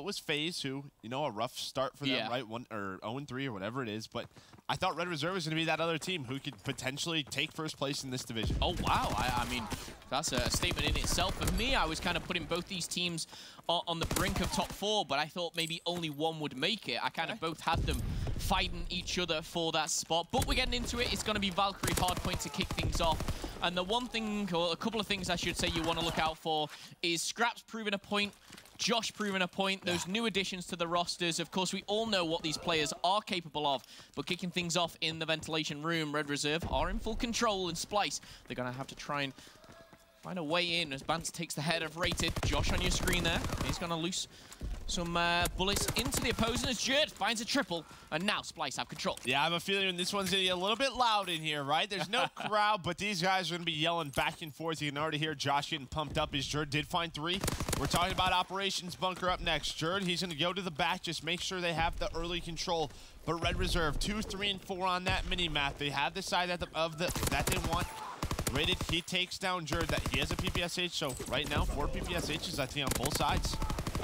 it was FaZe who, you know, a rough start for them, right? 0-3 or whatever it is. But I thought Red Reserve was going to be that other team who could potentially take first place in this division. Oh, wow. I mean, that's a statement in itself. For me, I was kind of putting both these teams on the brink of top 4, but I thought maybe only one would make it. I kind of both had them fighting each other for that spot. But we're getting into it. It's going to be Valkyrie Hardpoint to kick things off. And the one thing, or a couple of things I should say you want to look out for is Scraps proving a point, Josh proving a point, those new additions to the rosters. Of course, we all know what these players are capable of, but kicking things off in the ventilation room, Red Reserve are in full control, and Splyce, they're going to have to try and find a way in as Bance takes the head of Rated. Josh on your screen there. He's going to loose some bullets into the opposing as Jerd finds a triple, and now Splyce have control. Yeah, I have a feeling this one's going to get a little bit loud in here, right? There's no crowd, but these guys are going to be yelling back and forth. You can already hear Josh getting pumped up as Jerd did find 3. We're talking about Operations Bunker up next. Jerd, he's going to go to the back, just make sure they have the early control. But Red Reserve, 2, 3, and 4 on that mini-map. They have the side that they want. Rated, he takes down Jerd. That he has a PPSH, so right now, 4 PPSHs, I think, on both sides.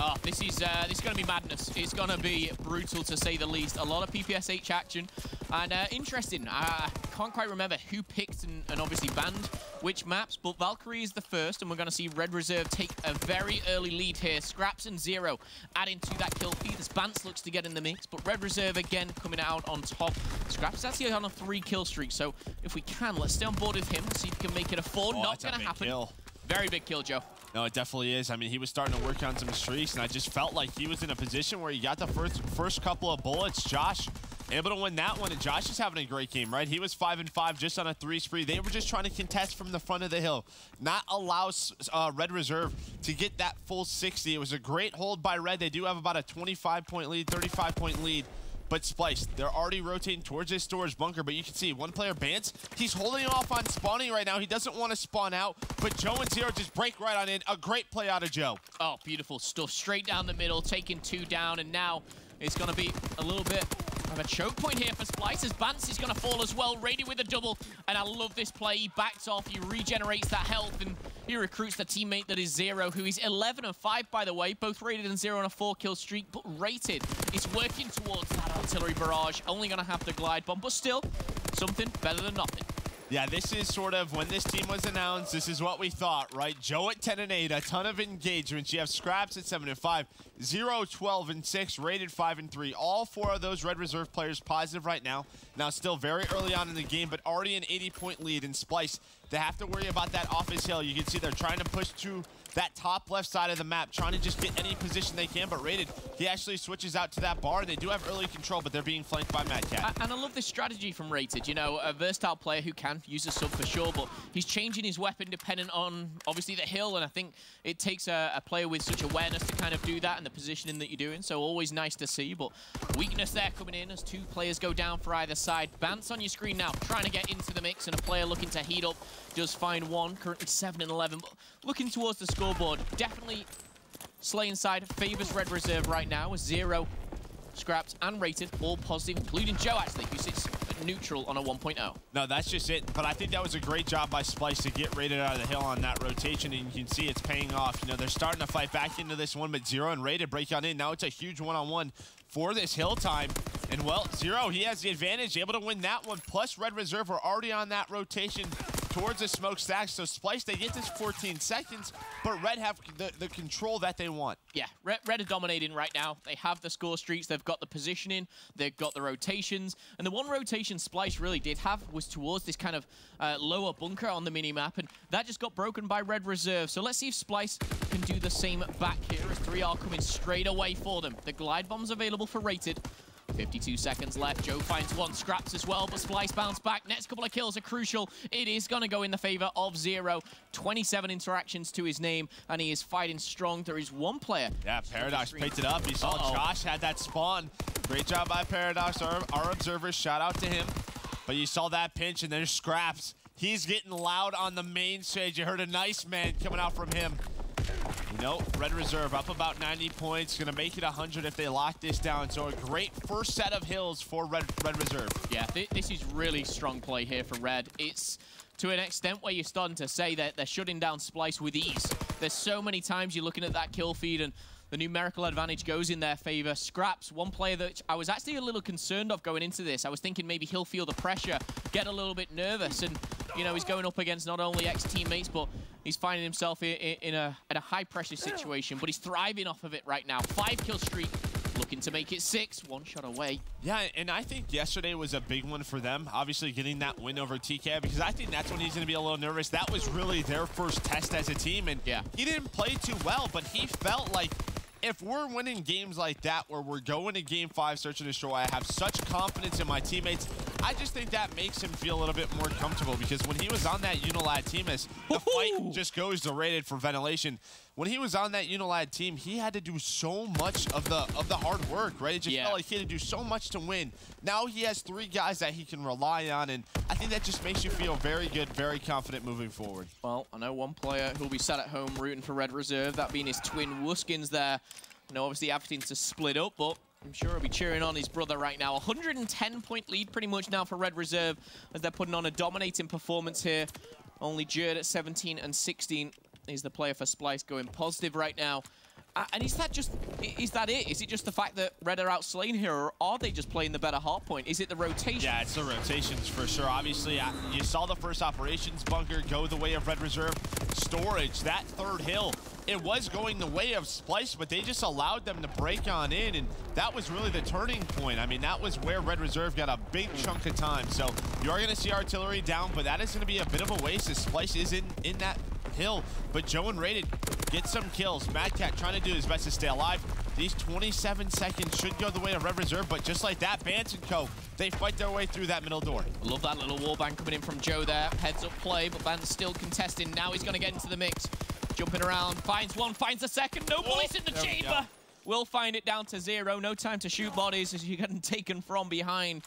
Oh, this is going to be madness. It's going to be brutal, to say the least. A lot of PPSH action. And interesting, I can't quite remember who picked and obviously banned which maps, but Valkyrie is the first, and we're going to see Red Reserve take a very early lead here. Scraps and Zero adding to that kill feed as Bance looks to get in the mix, but Red Reserve again coming out on top. Scraps is actually on a 3 kill streak, so if we can, let's stay on board with him. Let's see if we can make it a 4. Not going to happen. Kill. Very big kill, Joe. No, it definitely is. I mean, he was starting to work on some streaks, and I just felt like he was in a position where he got the first couple of bullets. Josh able to win that one, and Josh is having a great game, right? He was 5-5 just on a 3 spree. They were just trying to contest from the front of the hill, not allow Red Reserve to get that full 60. It was a great hold by Red. They do have about a 25-point lead, 35-point lead. But Splyce, they're already rotating towards this storage bunker, but you can see one player, Bance, he's holding off on spawning right now. He doesn't want to spawn out, but Joe and Zero just break right on in. A great play out of Joe. Oh, beautiful stuff. Straight down the middle, taking 2 down, and now it's going to be a little bit of a choke point here for Splyce as Bance is going to fall as well. Rated with a double, and I love this play. He backs off, he regenerates that health, and he recruits the teammate that is Zero, who is 11-5, by the way. Both Rated and Zero on a 4-kill streak, but Rated is working towards that artillery barrage. Only going to have the glide bomb, but still, something better than nothing. Yeah, this is sort of, when this team was announced, this is what we thought, right? Joe at 10-8, a ton of engagements. You have Scraps at 7-5, Zero 12-6, Rated 5-3. All 4 of those Red Reserve players positive right now. Now still very early on in the game, but already an 80-point lead in Splyce. They have to worry about that office hill. You can see they're trying to push to that top left side of the map, trying to just get any position they can, but Rated, he actually switches out to that bar. They do have early control, but they're being flanked by Mad Cat. And I love this strategy from Rated. You know, a versatile player who can use a sub for sure, but he's changing his weapon dependent on, obviously, the hill, and I think it takes a player with such awareness to kind of do that and the positioning that you're doing, so always nice to see, but weakness there coming in as 2 players go down for either side. Bance on your screen now, trying to get into the mix, and a player looking to heat up does find 1, currently 7-11, but looking towards the scoreboard, definitely slaying side favors Red Reserve right now with Zero, Scraps, and Rated, all positive, including Joe, actually, who sits at neutral on a 1.0. No, that's just it, but I think that was a great job by Splyce to get Rated out of the hill on that rotation, and you can see it's paying off. You know, they're starting to fight back into this one, but Zero and Rated break on in. Now it's a huge one-on-one for this hill time. And, well, Zero, he has the advantage, able to win that one, plus Red Reserve are already on that rotation towards the smokestack. So Splyce, they get this 14 seconds, but Red have the control that they want. Yeah, Red are dominating right now. They have the score streaks, they've got the positioning, they've got the rotations, and the one rotation Splyce really did have was towards this kind of lower bunker on the mini-map, and that just got broken by Red Reserve. So let's see if Splyce can do the same back here as 3 are coming straight away for them. The glide bomb's available for Rated. 52 seconds left. Joe finds 1, Scraps as well, but Splyce bounce back. Next couple of kills are crucial. It is going to go in the favor of Zero. 27 interactions to his name, and he is fighting strong. There is 1 player. Yeah, Paradox picked it up. He saw Josh had that spawn. Great job by Paradox, our observers. Shout out to him. But you saw that pinch, and there's Scraps. He's getting loud on the main stage. You heard a nice man coming out from him. You know, Red Reserve up about 90 points. Going to make it 100 if they lock this down. So a great first set of hills for Red Reserve. Yeah, this is really strong play here for Red. It's to an extent where you're starting to say that they're shutting down Splyce with ease. There's so many times you're looking at that kill feed and the numerical advantage goes in their favor. Scraps, one player that I was actually a little concerned of going into this. I was thinking maybe he'll feel the pressure, get a little bit nervous, and, you know, he's going up against not only ex-teammates, but he's finding himself in a high-pressure situation, but he's thriving off of it right now. 5-kill streak, looking to make it 6, one shot away. Yeah, and I think yesterday was a big one for them, obviously getting that win over TK, because I think that's when he's going to be a little nervous. That was really their first test as a team, and yeah, he didn't play too well, but he felt like if we're winning games like that, where we're going to Game 5, search and destroy, I have such confidence in my teammates, I just think that makes him feel a little bit more comfortable, because when he was on that Unilad team, as the fight just goes to rated for ventilation, when he was on that Unilad team, he had to do so much of the hard work, right? It just felt like he had to do so much to win. Now he has 3 guys that he can rely on, and I think that just makes you feel very good, very confident moving forward. Well, I know one player who'll be sat at home rooting for Red Reserve, that being his twin Wuskins there. You know, obviously having to split up, but I'm sure he'll be cheering on his brother right now. 110-point lead pretty much now for Red Reserve as they're putting on a dominating performance here. Only Jerd at 17 and 16 is the player for Splyce going positive right now. And is that it? Is it just the fact that Red are outslaying here, or are they just playing the better hard point? Is it the rotation? Yeah, it's the rotations for sure. Obviously, you saw the first operations bunker go the way of Red Reserve. Storage, that third hill, it was going the way of Splyce, but they just allowed them to break on in, and that was really the turning point. I mean, that was where Red Reserve got a big chunk of time. So you are going to see artillery down, but that is going to be a bit of a waste as Splyce is in that hill. But Joe and Rated get some kills. Mad Cat trying to do his best to stay alive. These 27 seconds should go the way of Red Reserve, but just like that, Bance and Co, they fight their way through that middle door. Love that little wallbang coming in from Joe there. Heads up play, but Bance still contesting. Now he's going to get into the mix. Jumping around, finds one, finds the second. No bullets in the chamber. We'll find it down to 0. No time to shoot bodies as you're getting taken from behind.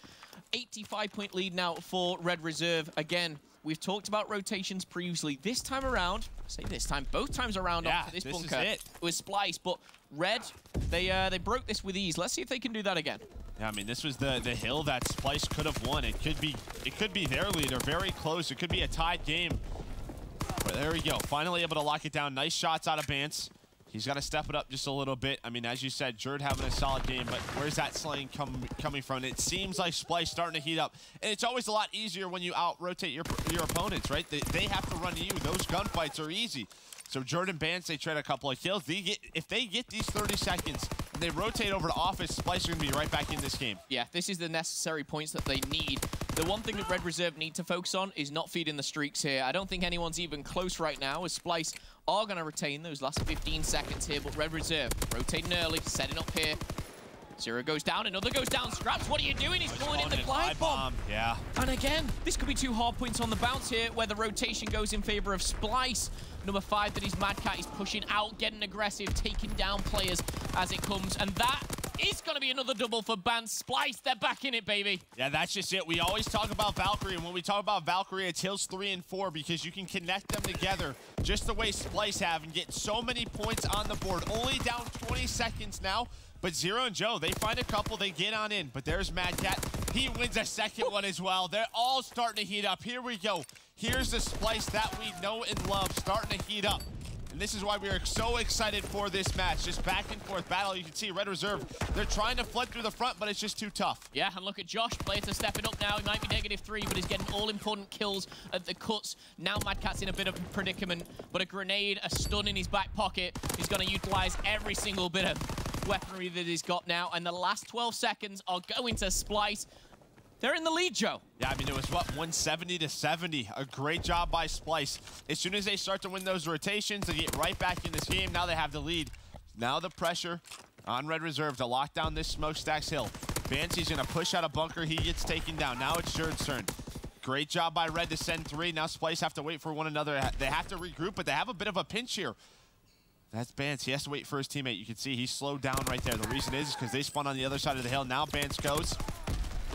85-point lead now for Red Reserve. Again, we've talked about rotations previously. This time around, I say this time, both times around onto this bunker, it was Splyce, but Red, they broke this with ease. Let's see if they can do that again. Yeah, I mean, this was the hill that Splyce could have won. It could be their lead or very close. It could be a tied game. But there we go. Finally able to lock it down. Nice shots out of Bance. He's got to step it up just a little bit. I mean, as you said, Jerd having a solid game, but where's that slaying coming from? It seems like Splyce starting to heat up. And it's always a lot easier when you out-rotate your opponents, right? They have to run to you. Those gunfights are easy. So Jerd and Bance, they trade a couple of kills. If they get these 30 seconds and they rotate over to office, Splyce are going to be right back in this game. Yeah, this is the necessary points that they need. The one thing that Red Reserve need to focus on is not feeding the streaks here. I don't think anyone's even close right now, as Splyce are going to retain those last 15 seconds here, but Red Reserve rotating early, setting up here. 0 goes down, another goes down. Scraps, what are you doing? He's pulling in the glide bomb. Yeah. And again, this could be 2 hard points on the bounce here, where the rotation goes in favor of Splyce. Number 5, that is Mad Cat. He's pushing out, getting aggressive, taking down players as it comes. And that is going to be another double for Bance. Splyce, they're back in it, baby. Yeah, that's just it. We always talk about Valkyrie, and when we talk about Valkyrie, it's hills 3 and 4, because you can connect them together just the way Splyce have and get so many points on the board. Only down 20 seconds now, but Zero and Joe, they find a couple, they get on in. But there's Mad Cat. He wins a second one as well. They're all starting to heat up. Here we go. Here's the Splyce that we know and love starting to heat up. And this is why we are so excited for this match. Just back and forth battle. You can see Red Reserve, they're trying to flood through the front, but it's just too tough. Yeah, and look at Josh. Players are stepping up now. He might be -3, but he's getting all-important kills at the cuts. Now Mad Cat's in a bit of a predicament, but a grenade, a stun in his back pocket. He's going to utilize every single bit of weaponry that he's got now. And the last 12 seconds are going to Splyce. They're in the lead, Joe. Yeah, I mean, it was, what, 170 to 70. A great job by Splyce. As soon as they start to win those rotations, they get right back in this game. Now they have the lead. Now the pressure on Red Reserve to lock down this Smokestacks hill. Banshee going to push out a bunker. He gets taken down. Now it's Jerd's turn. Great job by Red to send 3. Now Splyce have to wait for one another. They have to regroup, but they have a bit of a pinch here. That's Bance. He has to wait for his teammate. You can see he's slowed down right there. The reason is because they spun on the other side of the hill. Now Bance goes.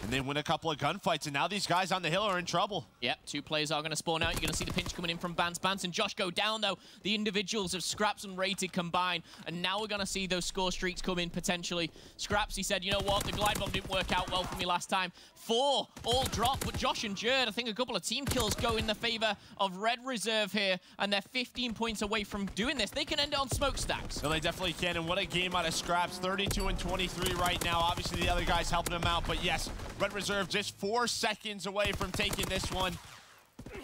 And they win a couple of gunfights, and now these guys on the hill are in trouble. Yep, 2 players are going to spawn out. You're going to see the pinch coming in from Bance. Bance and Josh go down, though. The individuals of Scraps and Rated combine, and now we're going to see those score streaks come in, potentially. Scraps, he said, you know what, the glide bomb didn't work out well for me last time. 4 all drop, but Josh and Jerd, I think a couple of team kills go in the favor of Red Reserve here, and they're 15 points away from doing this. They can end it on smokestacks. Well, they definitely can, and what a game out of Scraps. 32 and 23 right now. Obviously, the other guys helping them out, but yes, Red Reserve just 4 seconds away from taking this one.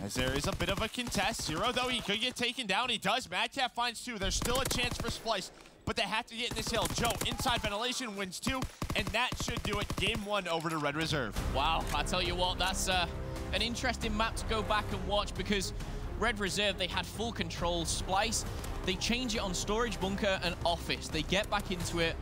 As there is a bit of a contest. Zero, though, he could get taken down. He does. Madcap finds 2. There's still a chance for Splyce, but they have to get in this hill. Joe, inside ventilation, wins 2, and that should do it. Game 1 over to Red Reserve. Wow, I tell you what, that's an interesting map to go back and watch, because Red Reserve, they had full control. Splyce, they change it on Storage Bunker and Office. They get back into it,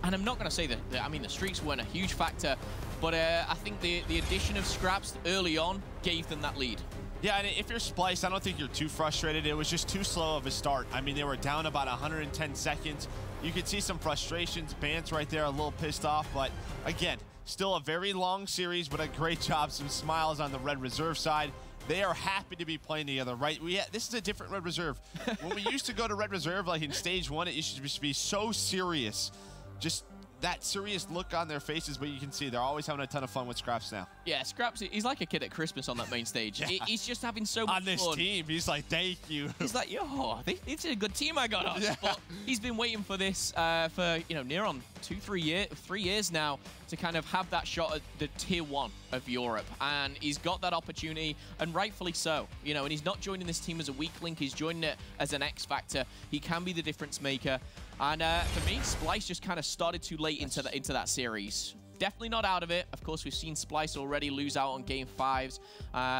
and I'm not going to say that, I mean, the streaks weren't a huge factor, but I think the addition of Scraps early on gave them that lead. Yeah, and if you're Splyce, I don't think you're too frustrated. It was just too slow of a start. I mean, they were down about 110 seconds. You could see some frustrations. Bance right there, a little pissed off, but again, still a very long series, but a great job. Some smiles on the Red Reserve side. They are happy to be playing together, right? This is a different Red Reserve. When we used to go to Red Reserve, like in stage 1, it used to just be so serious. Just that serious look on their faces, but you can see they're always having a ton of fun with Scraps now. Yeah, Scraps, he's like a kid at Christmas on that main stage. Yeah. He's just having so much fun. On this team, he's like, thank you. He's like, yo, this is a good team I got on. Yeah. But he's been waiting for this for, you know, near on 3 years now to kind of have that shot at the tier 1 of Europe. And he's got that opportunity, and rightfully so. You know, and he's not joining this team as a weak link. He's joining it as an X factor. He can be the difference maker. And for me, Splyce just kind of started too late into that series. Definitely not out of it. Of course, we've seen Splyce already lose out on game 5s.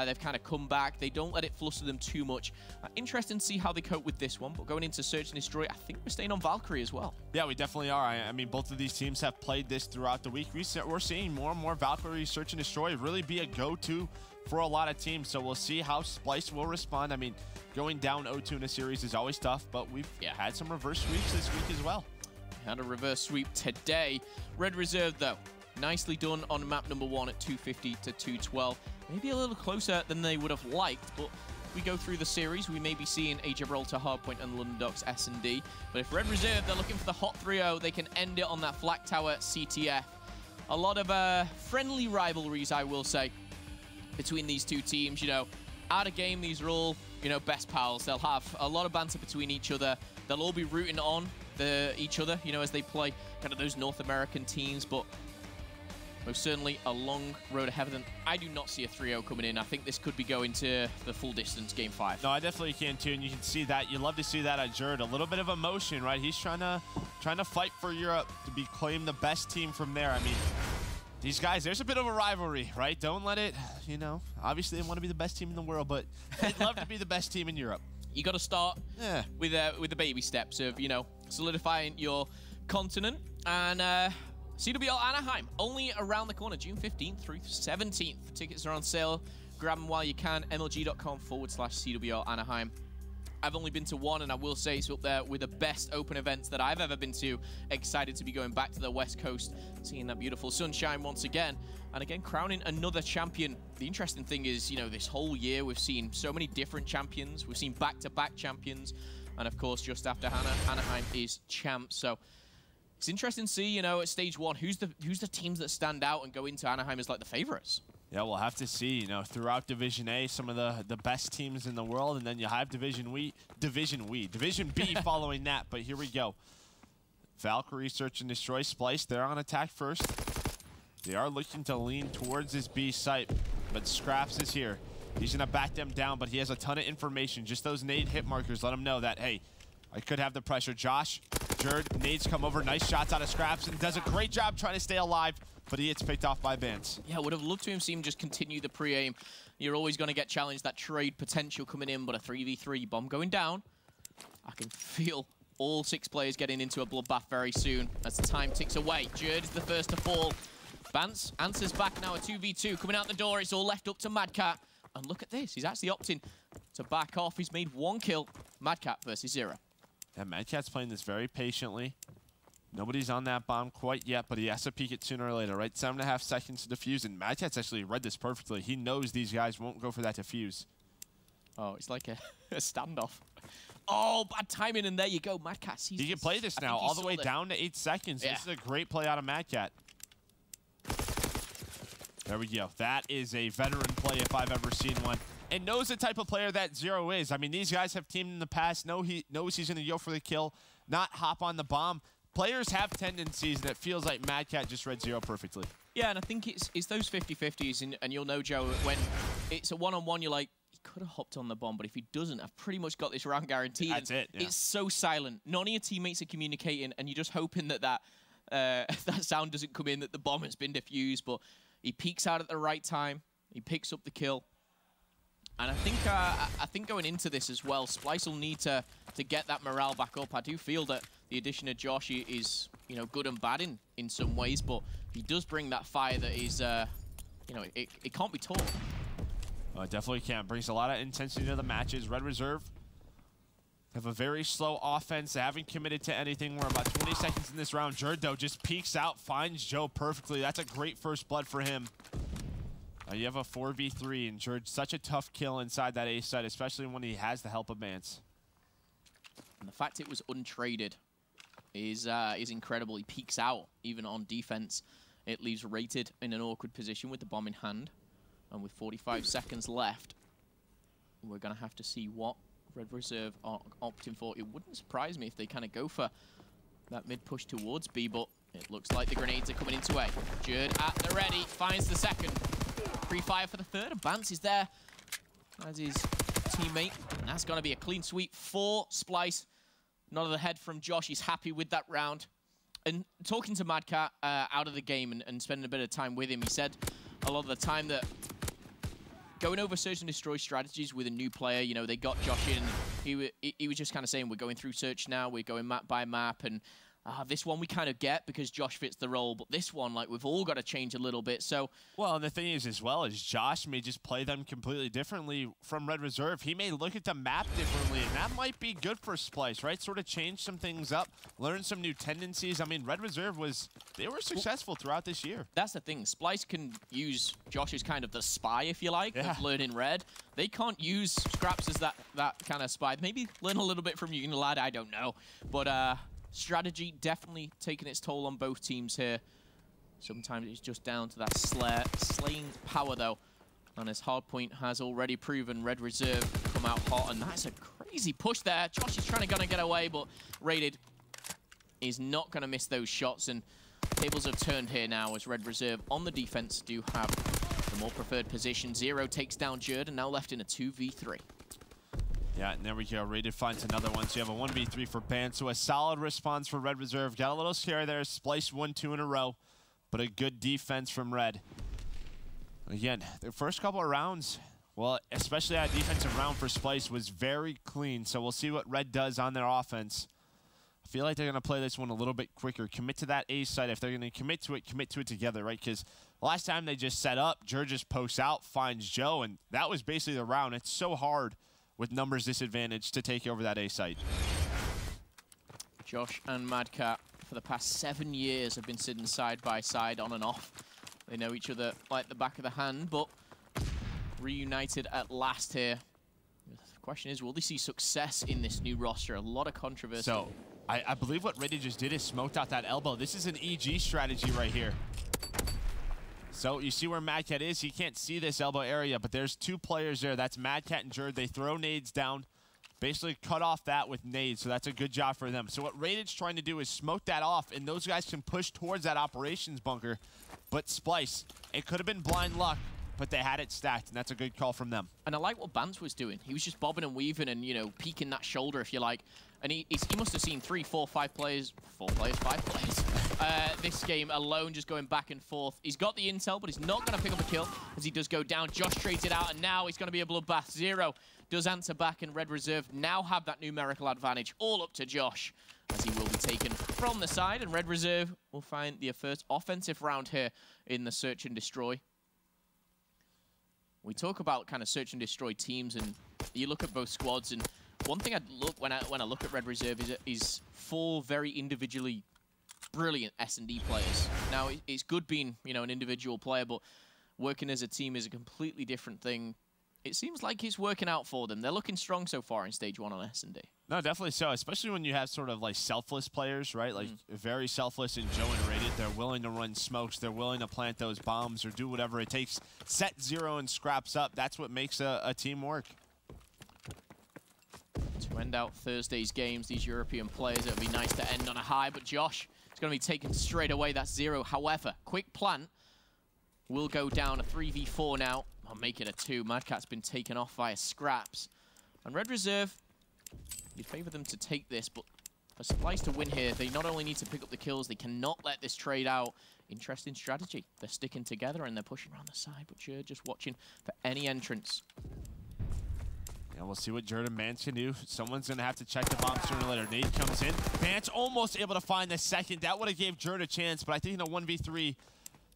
They've kind of come back. They don't let it fluster them too much. Interesting to see how they cope with this one. But going into Search and Destroy, I think we're staying on Valkyrie as well. Yeah, we definitely are. I mean, both of these teams have played this throughout the week. We're seeing more and more Valkyrie Search and Destroy really be a go-to for a lot of teams. So we'll see how Splyce will respond. I mean, going down 0-2 in a series is always tough, but we've had some reverse sweeps this week as well. Had a reverse sweep today. Red Reserve, though, nicely done on map number 1 at 250 to 212. Maybe a little closer than they would have liked, but if we go through the series, we may be seeing a Gibraltar Hardpoint and London Docks S&D. But if Red Reserve, they're looking for the hot 3-0, they can end it on that Flak Tower CTF. A lot of friendly rivalries, I will say, between these two teams. You know, out of game, these are all, you know, best pals. They'll have a lot of banter between each other. They'll all be rooting on each other, you know, as they play kind of those North American teams. But most certainly a long road ahead of them. I do not see a 3-0 coming in. I think this could be going to the full distance game 5. No, I definitely can too, and you can see that. You love to see that at Jerd. A little bit of emotion, right? He's trying to fight for Europe to be claimed the best team from there. I mean, these guys, there's a bit of a rivalry, right? Don't let it, you know, obviously they want to be the best team in the world, but they'd love to be the best team in Europe. You got to start with the baby steps of, you know, solidifying your continent. And CWL Anaheim, only around the corner, June 15th through 17th. Tickets are on sale. Grab them while you can. MLG.com/CWL Anaheim. I've only been to one, and I will say it's up there with the best open events that I've ever been to. Excited to be going back to the West Coast, seeing that beautiful sunshine once again. And again, crowning another champion. The interesting thing is, you know, this whole year we've seen so many different champions. We've seen back-to-back champions. And of course, just after Hannah, Anaheim is champ. So it's interesting to see, you know, at stage 1, who's the teams that stand out and go into Anaheim as like the favorites. Yeah, we'll have to see, you know, throughout Division A, some of the best teams in the world, and then you have Division B following that. But here we go. Valkyrie, Search and Destroy, Splyce, they're on attack first. They are looking to lean towards this B site, but Scraps is here. He's gonna back them down, but he has a ton of information. Just those nade hit markers let him know that, hey, I could have the pressure. Josh, Jerd, nades come over, nice shots out of Scraps, and does a great job trying to stay alive, but he gets picked off by Bance. Yeah, would have loved to have seen him just continue the pre-aim. You're always going to get challenged, that trade potential coming in, but a 3v3 bomb going down. I can feel all 6 players getting into a bloodbath very soon as the time ticks away. Jerd is the first to fall. Bance answers back now, a 2v2 coming out the door. It's all left up to Madcat. And look at this, he's actually opting to back off. He's made 1 kill. Madcat versus 0. Yeah, Madcat's playing this very patiently. Nobody's on that bomb quite yet, but he has to peek it sooner or later, right? 7.5 seconds to defuse, and Mad Cat's actually read this perfectly. He knows these guys won't go for that defuse. Oh, it's like a standoff. Oh, bad timing, and there you go. Mad Cat sees He can play this now all the way down to 8 seconds. Yeah. This is a great play out of Mad Cat. There we go. That is a veteran play if I've ever seen one. And knows the type of player that Zero is. I mean, these guys have teamed in the past. Knows he's going to go for the kill, not hop on the bomb. Players have tendencies, and it feels like Mad Cat just read Zero perfectly. Yeah, and I think it's those 50-50s, and you'll know, Joe, when it's a one-on-one, you're like, he could have hopped on the bomb, but if he doesn't, I've pretty much got this round guaranteed. That's it. Yeah. It's so silent. None of your teammates are communicating, and you're just hoping that that sound doesn't come in, that the bomb has been defused, but he peeks out at the right time. He picks up the kill. And I think going into this as well, Splyce will need to get that morale back up. I do feel that the addition of Josh is, you know, good and bad in some ways, but he does bring that fire that is, you know, it can't be taught. Oh, it definitely can. Brings a lot of intensity to the matches. Red Reserve have a very slow offense. They haven't committed to anything. We're about 20 seconds in this round. Jerd, though, just peeks out, finds Joe perfectly. That's a great first blood for him. You have a 4v3, and Jerd's such a tough kill inside that A site, especially when he has the help of Mance. And the fact it was untraded is incredible. He peeks out, even on defense. It leaves Rated in an awkward position with the bomb in hand. And with 45 seconds left, we're going to have to see what Red Reserve are opting for. It wouldn't surprise me if they kind of go for that mid-push towards B, but it looks like the grenades are coming into A. Jerd at the ready, finds the second. Free fire for the third, and Bance is there as his teammate. And that's going to be a clean sweep for Splyce. Nod of the head from Josh. He's happy with that round. And talking to Mad Cat out of the game and spending a bit of time with him, he said a lot of the time that going over search and destroy strategies with a new player, you know, they got Josh in. He was just kind of saying, we're going through search now, we're going map by map, and this one we kind of get because Josh fits the role, but this one, like, we've all got to change a little bit. So, well, and the thing is, as well, is Josh may just play them completely differently from Red Reserve. He may look at the map differently, and that might be good for Splyce, right? Sort of change some things up, learn some new tendencies. I mean, Red Reserve they were successful throughout this year. That's the thing. Splyce can use Josh as kind of the spy, if you like, of learning Red. They can't use Scraps as that kind of spy. Maybe learn a little bit from you, lad, I don't know. But, strategy definitely taking its toll on both teams here. Sometimes it's just down to that slaying power, though. And as Hardpoint has already proven, Red Reserve come out hot, and that's a crazy push there. Josh is trying to get away, but Rated is not going to miss those shots, and tables have turned here now as Red Reserve on the defense do have the more preferred position. Zero takes down Jerd, and now left in a 2v3. Yeah, and there we go. Rated finds another one. So you have a 1v3 for Ban. So a solid response for Red Reserve. Got a little scary there. Splyce 1-2 in a row. But a good defense from Red. Again, the first couple of rounds, well, especially that defensive round for Splyce, was very clean. So we'll see what Red does on their offense. I feel like they're going to play this one a little bit quicker. Commit to that A side. If they're going to commit to it together, right? Because last time they just set up, Jerd just posts out, finds Joe, and that was basically the round. It's so hard with numbers disadvantage to take over that A site. Josh and Mad Cat, for the past 7 years, have been sitting side by side on and off. They know each other like the back of the hand, but reunited at last here. The question is, will they see success in this new roster? A lot of controversy. So, I believe what Reddy just did is smoked out that elbow. This is an EG strategy right here. So you see where Mad Cat is. He can't see this elbow area, but there's two players there. That's Mad Cat and Jerd. They throw nades down, basically cut off that with nades, so that's a good job for them. So what Rated's trying to do is smoke that off, and those guys can push towards that operations bunker. But Splyce, it could have been blind luck, but they had it stacked, and that's a good call from them. And I like what Bance was doing. He was just bobbing and weaving and, you know, peeking that shoulder, if you like. And he must have seen 3, 4, 5 players, 5 players, this game alone, just going back and forth. He's got the intel, but he's not going to pick up a kill as he does go down. Josh trades it out, and now he's going to be a bloodbath. Zero does answer back, and Red Reserve now have that numerical advantage, all up to Josh, as he will be taken from the side, and Red Reserve will find the first offensive round here in the Search and Destroy. We talk about kind of Search and Destroy teams, and you look at both squads, and one thing I'd look when I look at Red Reserve is 4 very individually brilliant S&D players. Now, it's good being, you know, an individual player, but working as a team is a completely different thing. It seems like it's working out for them. They're looking strong so far in Stage 1 on S&D. No, definitely so, especially when you have sort of like selfless players, right? Like very selfless and Joe and Rated. They're willing to run smokes. They're willing to plant those bombs or do whatever it takes. Set 0 and scraps up. That's what makes a team work. To end out Thursday's games, these European players, it would be nice to end on a high, but Josh is going to be taken straight away. That's 0. However, quick plant will go down a 3v4 now. I'll make it a 2. Mad Cat's been taken off via scraps. And Red Reserve, you'd favor them to take this, but for Splyce to win here, they not only need to pick up the kills, they cannot let this trade out. Interesting strategy. They're sticking together and they're pushing around the side, but Jerd just watching for any entrance. Yeah, we'll see what Jerd and Mance can do. Someone's going to have to check the bomb sooner or later. Nate comes in. Mance almost able to find the second. That would have gave Jerd a chance, but I think in a 1v3,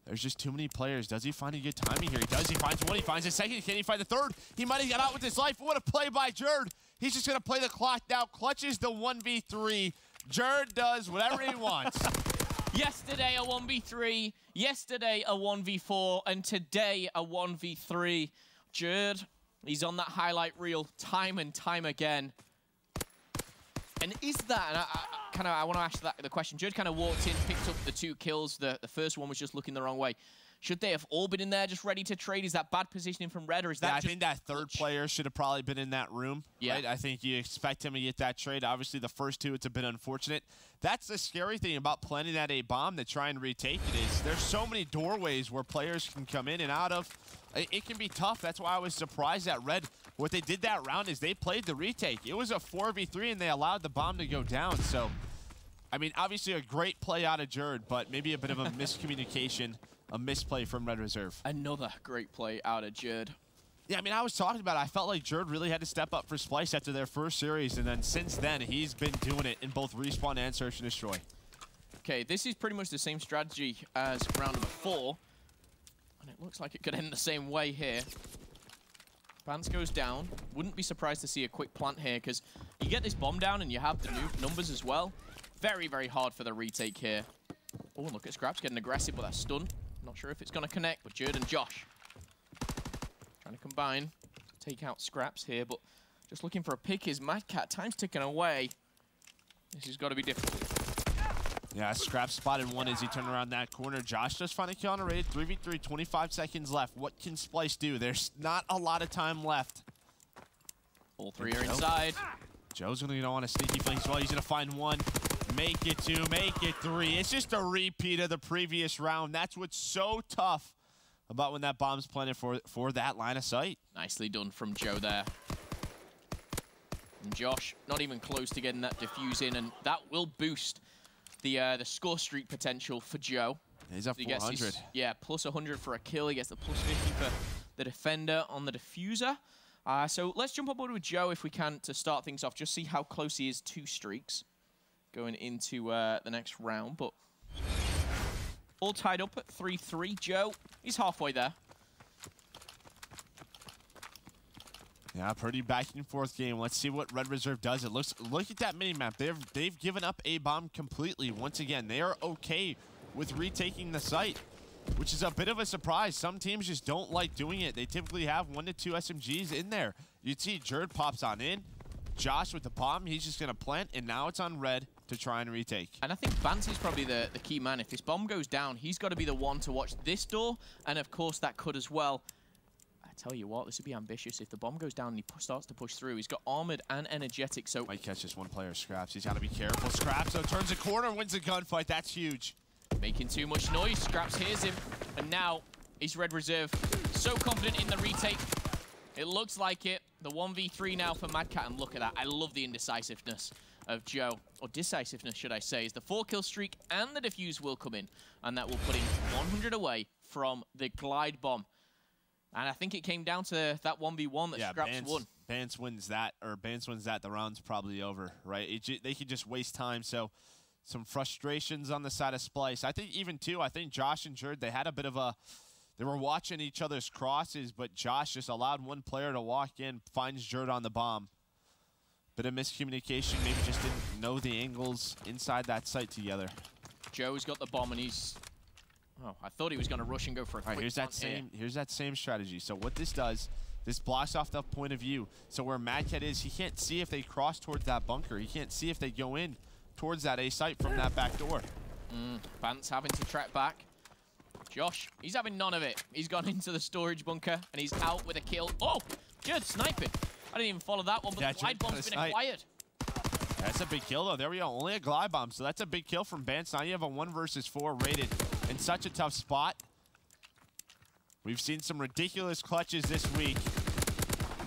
there's just too many players. Does he find a good timing here? He does. He finds one. He finds a second. Can he find the third? He might have got out with his life. What a play by Jerd. He's just going to play the clock now. Clutches the 1v3. Jerd does whatever he wants. Yesterday a 1v3. Yesterday a 1v4. And today a 1v3. Jerd, he's on that highlight reel time and time again. And is that, and I want to ask the question. Jerd kind of walked in, picked up the 2 kills. The first one was just looking the wrong way. Should they have all been in there just ready to trade? Is that bad positioning from Red, or is that I think that third player should have probably been in that room. Yeah. Right? I think you expect him to get that trade. Obviously, the first 2, it's a bit unfortunate. That's the scary thing about planting at a bomb to try and retake it is there's so many doorways where players can come in and out of. It can be tough. That's why I was surprised at Red. What they did that round is they played the retake. It was a 4v3, and they allowed the bomb to go down. So, I mean, obviously a great play out of Jerd, but maybe a bit of a miscommunication, a misplay from Red Reserve. Another great play out of Jerd. Yeah, I mean, I was talking about it. I felt like Jerd really had to step up for Splyce after their first series, and then since then, he's been doing it in both Respawn and Search and Destroy. Okay, this is pretty much the same strategy as round number 4. And it looks like it could end the same way here. Bance goes down. Wouldn't be surprised to see a quick plant here, because you get this bomb down and you have the new numbers as well. Very, very hard for the retake here. Oh, look at Scraps getting aggressive with that stun. Not sure if it's going to connect, but Jerd and Josh trying to combine to take out Scraps here, but just looking for a pick is Mad Cat. Time's ticking away. This has got to be difficult. Yeah, Scraps spotted one as he turned around that corner. Josh just found a kill on a raid. 3v3, 25 seconds left. What can Splyce do? There's not a lot of time left. All 3 are inside. Joe's going to go on a sneaky flank as well. He's going to find 1. Make it 2, make it 3. It's just a repeat of the previous round. That's what's so tough about when that bomb's planted for that line of sight. Nicely done from Joe there. And Josh, not even close to getting that defuse in, and that will boost the score streak potential for Joe. He's at 400. Yeah, plus 100 for a kill. He gets the plus 50 for the defender on the diffuser. So let's jump on board with Joe if we can to start things off. Just see how close he is to streaks going into the next round. But all tied up at 3-3. Joe, he's halfway there. Yeah, pretty back and forth game. Let's see what Red Reserve does. Look at that mini-map. They've given up a bomb completely. Once again, they are okay with retaking the site, which is a bit of a surprise. Some teams just don't like doing it. They typically have 1 to 2 SMGs in there. You'd see Jerd pops on in. Josh with the bomb, he's just going to plant, and now it's on Red to try and retake. And I think Bance is probably the key man. If this bomb goes down, he's got to be the one to watch this door, and of course that could as well. Tell you what, this would be ambitious. If the bomb goes down and he starts to push through, he's got armored and energetic, so... Might catch just 1 player, Scraps. He's got to be careful. Scraps, though, turns a corner, wins a gunfight. That's huge. Making too much noise. Scraps hears him, and now he's Red Reserve. So confident in the retake. It looks like it. The 1v3 now for Mad Cat, and look at that. I love the indecisiveness of Joe, or decisiveness, should I say, as the 4-kill streak and the defuse will come in, and that will put him 100 away from the glide bomb. And I think it came down to that 1v1 that Scraps won. Bance wins that, the round's probably over, right? They could just waste time, so some frustrations on the side of Splyce. I think even, too, Josh and Jerd, they had a bit of a... They were watching each other's crosses, but Josh just allowed 1 player to walk in, finds Jerd on the bomb. Bit of miscommunication, maybe just didn't know the angles inside that site together. Joe's got the bomb, and he's... Oh, I thought he was going to rush and go for a quick here's that same strategy. So what this does, this blocks off the point of view. So where Mad Cat is, he can't see if they cross towards that bunker. He can't see if they go in towards that A site from that back door. Bance having to track back. Josh, he's having none of it. He's gone into the storage bunker, and he's out with a kill. Oh, good sniping. I didn't even follow that one, but the glide bomb's been acquired. That's a big kill, though. There we go. Only a glide bomb, so that's a big kill from Bance. Now you have a 1 versus 4 rated in such a tough spot. We've seen some ridiculous clutches this week.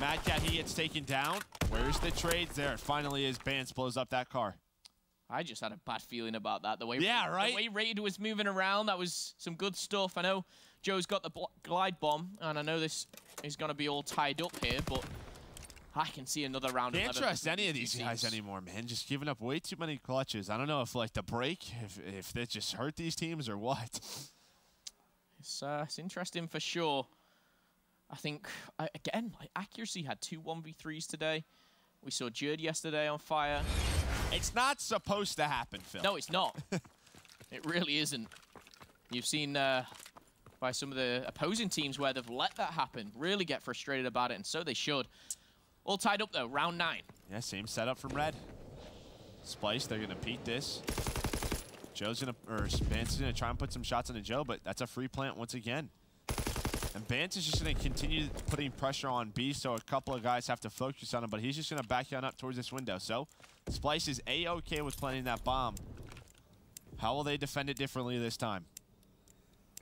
Mad Cat, he gets taken down. Where's the trades? There it finally is. Bance blows up that car. I just had a bad feeling about that. The way right? The way Raid was moving around, that was some good stuff. I know Joe's got the glide bomb, and I know this is going to be all tied up here, but I can see another round. Can't trust any of these guys anymore, man. Just giving up way too many clutches. I don't know if like the break, if they just hurt these teams or what. It's interesting for sure. I think again, like, accuracy had 2 1v3s today. We saw Jerd yesterday on fire. It's not supposed to happen, Phil. No, it's not. It really isn't. You've seen by some of the opposing teams where they've let that happen, really get frustrated about it, and so they should. All tied up, though, round 9. Yeah, same setup from Red. Splyce, they're going to peek this. Joe's going to, or Bance is going to try and put some shots into Joe, but that's a free plant once again. And Bance is just going to continue putting pressure on B, so a couple of guys have to focus on him, but he's just going to back on up towards this window. So Splyce is A-okay with planting that bomb. How will they defend it differently this time?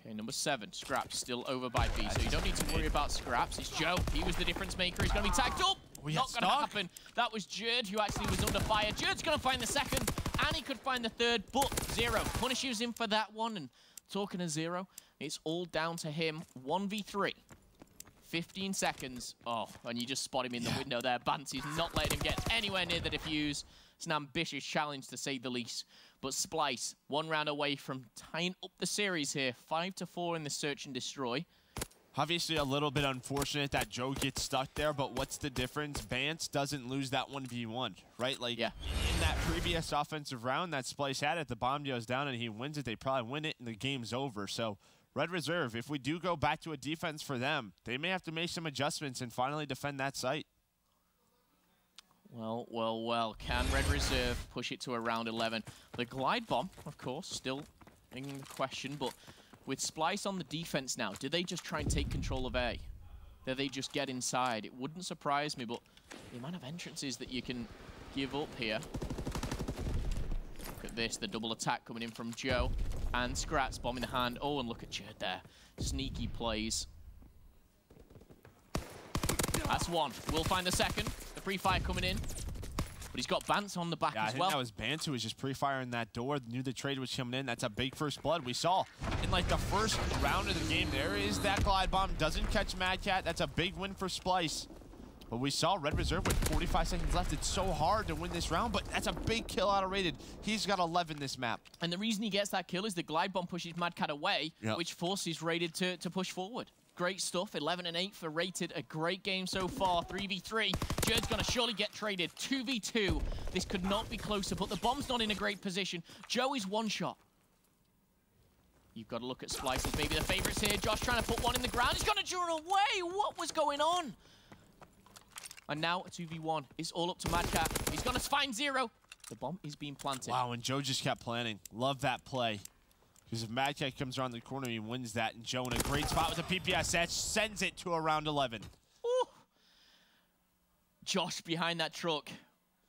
Okay, number 7, Scraps, still over by B, so you don't need to worry about Scraps. It's Joe. He was the difference maker. He's going to be tagged up. Not going to happen. That was Jerd, who actually was under fire. Jerd's going to find the second, and he could find the third, but Zero punishes him for that one. And talking to Zero, it's all down to him. 1v3. 15 seconds. Oh, and you just spot him in the window there. Bance is not letting him get anywhere near the defuse. It's an ambitious challenge, to say the least. But Splyce, 1 round away from tying up the series here. 5-4 in the search and destroy. Obviously a little bit unfortunate that Joe gets stuck there, but what's the difference? Bance doesn't lose that 1v1, right? Like, in that previous offensive round that Splyce had it, the bomb goes down and he wins it. They probably win it and the game's over. So Red Reserve, if we do go back to a defense for them, they may have to make some adjustments and finally defend that site. Well, well, well. Can Red Reserve push it to around 11? The glide bomb, of course, still in question, but with Splyce on the defense now, do they just try and take control of A? Do they just get inside? It wouldn't surprise me, but the amount of entrances that you can give up here. Look at this, the double attack coming in from Joe. And Scrat's bomb in the hand. Oh, and look at Jerd there. Sneaky plays. That's 1. We'll find the second. The pre-fire coming in. But he's got Bance on the back as well. I think that was Bance who was just pre-firing that door. Knew the trade was coming in. That's a big first blood. We saw in like the first round of the game, there is that glide bomb. Doesn't catch Mad Cat. That's a big win for Splyce. But we saw Red Reserve with 45 seconds left. It's so hard to win this round, but that's a big kill out of Rated. He's got 11 this map. And the reason he gets that kill is the glide bomb pushes Mad Cat away, which forces Rated to push forward. Great stuff, 11-8 for Rated. A great game so far, 3v3. Jerd's gonna surely get traded, 2v2. This could not be closer, but the bomb's not in a great position. Joe is 1 shot. You've got to look at Splyce as maybe the favorites here. Josh trying to put 1 in the ground. He's gonna draw away. What was going on? And now a 2v1. It's all up to Mad Cat. He's gonna find Zero. The bomb is being planted. Wow, and Joe just kept planning. Love that play. Because if Mad Cat comes around the corner, he wins that. And Joe in a great spot with a PPSH sends it to around 11. Ooh. Josh behind that truck.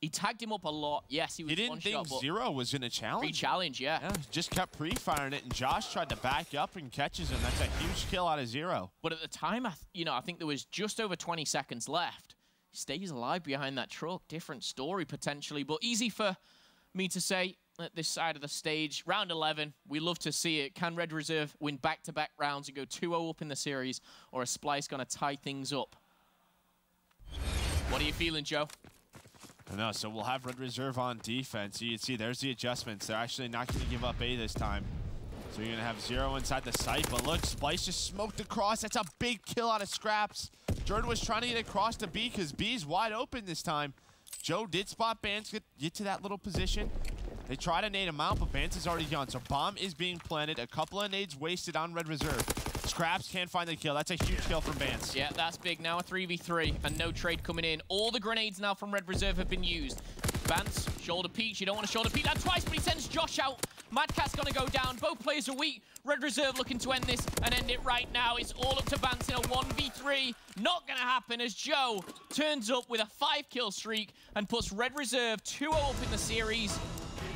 He tagged him up a lot. Yes, he was 1 shot. He didn't think Zero was going to challenge. Pre-challenge, yeah. Just kept pre-firing it, and Josh tried to back up and catches him. That's a huge kill out of Zero. But at the time, I think there was just over 20 seconds left. He stays alive behind that truck. Different story, potentially, but easy for me to say. At this side of the stage, round 11, we love to see it. Can Red Reserve win back-to-back rounds and go 2-0 up in the series, or is Splyce going to tie things up? What are you feeling, Joe? I know, so we'll have Red Reserve on defense. You can see there's the adjustments. They're actually not going to give up A this time. So you're going to have Zero inside the site, but look, Splyce just smoked across. That's a big kill out of Scraps. Jordan was trying to get across to B because B's wide open this time. Joe did spot Bance, get to that little position. They try to nade him out, but Bance is already gone. So bomb is being planted. A couple of nades wasted on Red Reserve. Scraps can't find the kill. That's a huge kill from Bance. Yeah, that's big. Now a 3v3 and no trade coming in. All the grenades now from Red Reserve have been used. Bance, shoulder peek. You don't want to shoulder peek that twice, but he sends Josh out. Mad Cat's going to go down. Both players are weak. Red Reserve looking to end this and end it right now. It's all up to Bance in a 1v3. Not going to happen as Joe turns up with a 5-kill streak and puts Red Reserve 2-0 up in the series.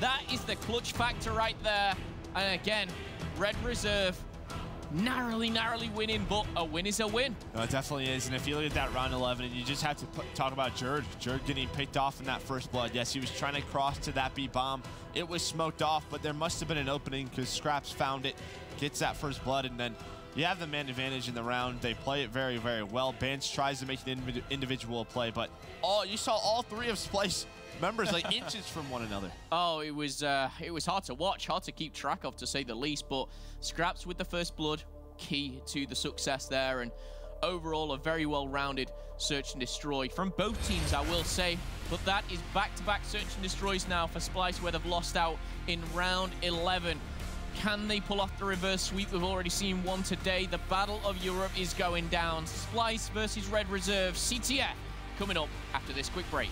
That is the clutch factor right there. And again, Red Reserve narrowly winning, but a win is a win. No, it definitely is. And if you look at that round 11, and you just have to talk about Jerd. Jerd getting picked off in that first blood. Yes, he was trying to cross to that B bomb. It was smoked off, but there must have been an opening because Scraps found it, gets that first blood, and then you have the man advantage in the round. They play it very, very well. Bance tries to make an individual play, but you saw all three of Splyce members like inches from one another. Oh, it was hard to watch, hard to keep track of, to say the least. But Scraps with the first blood, key to the success there, and overall a very well-rounded search and destroy from both teams, I will say. But that is back-to-back search and destroys now for Splyce, where they've lost out in round 11. Can they pull off the reverse sweep? We've already seen one today. The Battle of Europe is going down. Splyce versus Red Reserve, CTF, coming up after this quick break.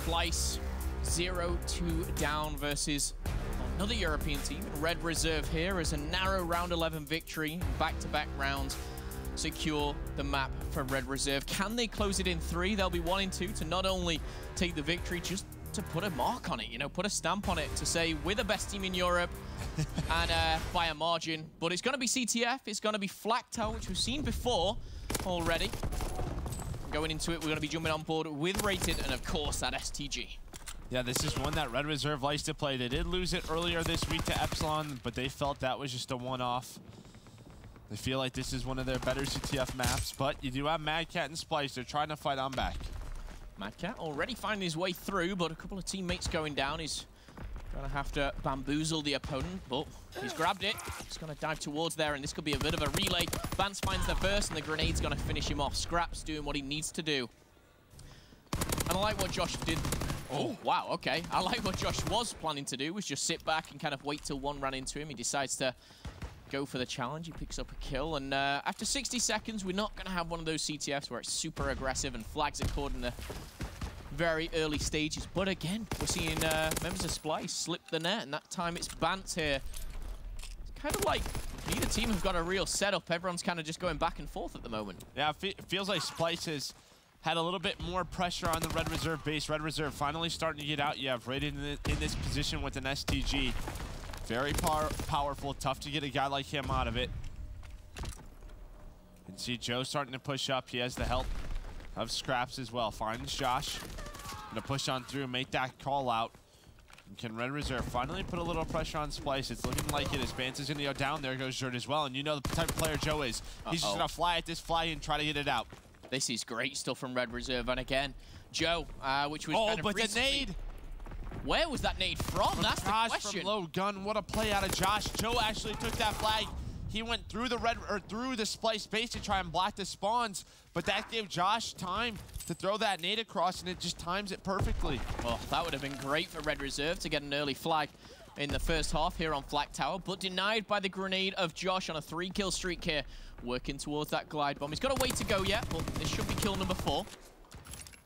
Splyce 0-2 down versus another European team. Red Reserve here as a narrow round 11 victory, back-to-back rounds secure the map for Red Reserve. Can they close it in 3? They'll be 1-2 to not only take the victory, just to put a mark on it, you know, put a stamp on it to say we're the best team in Europe and by a margin. But it's going to be CTF, it's going to be Flak Tower, which we've seen before already. Going into it, we're going to be jumping on board with Rated and, of course, that STG. Yeah, this is one that Red Reserve likes to play. They did lose it earlier this week to Epsilon, but they felt that was just a one-off. They feel like this is one of their better CTF maps, but you do have Mad Cat and Splyce. They're trying to fight on back. Mad Cat already finding his way through, but a couple of teammates going down. He's going to have to bamboozle the opponent, but he's grabbed it. He's going to dive towards there, and this could be a bit of a relay. Vance finds the burst, and the grenade's going to finish him off. Scraps doing what he needs to do. And I like what Josh did. Oh, wow, okay. I like what Josh was planning to do, was just sit back and kind of wait till one ran into him. He decides to go for the challenge. He picks up a kill, and after 60 seconds, we're not going to have one of those CTFs where it's super aggressive and flags are caught in the very early stages. But again, we're seeing members of Splyce slip the net, and that time it's Bance here. It's kind of like neither team have got a real setup. Everyone's kind of just going back and forth at the moment. Yeah, it feels like Splyce has had a little bit more pressure on the Red Reserve base. Red Reserve finally starting to get out. You have Rated in this position with an STG. Very powerful, tough to get a guy like him out of it. You can see Joe starting to push up. He has the help of Scraps as well. Finds Josh. Gonna push on through, make that call out. And can Red Reserve finally put a little pressure on Splyce? It's looking like it. As Bance is gonna go down. There goes Jerd as well. And you know the type of player Joe is. He's just gonna fly at this fly and try to get it out. This is great stuff from Red Reserve. And again, Joe, which was kind of but recently, the nade! Where was that nade from? That's the question. From low gun. What a play out of Josh. Joe actually took that flag. He went through the through the Splyce base to try and block the spawns, but that gave Josh time to throw that nade across, and it just times it perfectly. Oh, that would have been great for Red Reserve to get an early flag in the first half here on Flak Tower, but denied by the grenade of Josh on a 3-kill streak here, working towards that glide bomb. He's got a way to go yet, but this should be kill number 4.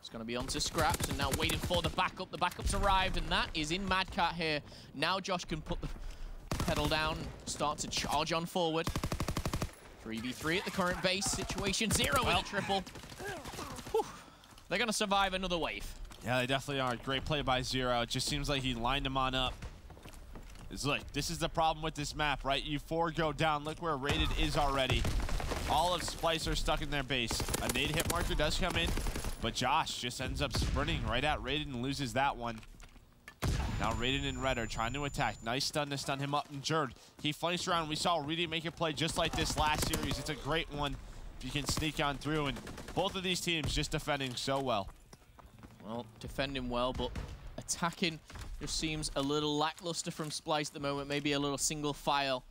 It's going to be onto Scraps, and now waiting for the backup. The backup's arrived, and that is in Mad Cat here. Now Josh can put the pedal down, start to charge on forward. 3v3 at the current base. Situation 0 with a triple. Whew. They're going to survive another wave. Yeah, they definitely are. Great play by Zero. It just seems like he lined him on up. Look, this is the problem with this map, right? You 4 go down. Look where Rated is already. All of Splyce are stuck in their base. A nade hit marker does come in, but Josh just ends up sprinting right at Rated and loses that one. Now Rated and Red are trying to attack. Nice stun to stun him up, and Jerd, he flanks around. We saw Reedy make a play just like this last series. It's a great one if you can sneak on through, and both of these teams just defending so well. Well, defending well, but attacking just seems a little lackluster from Splyce at the moment. Maybe a little single file.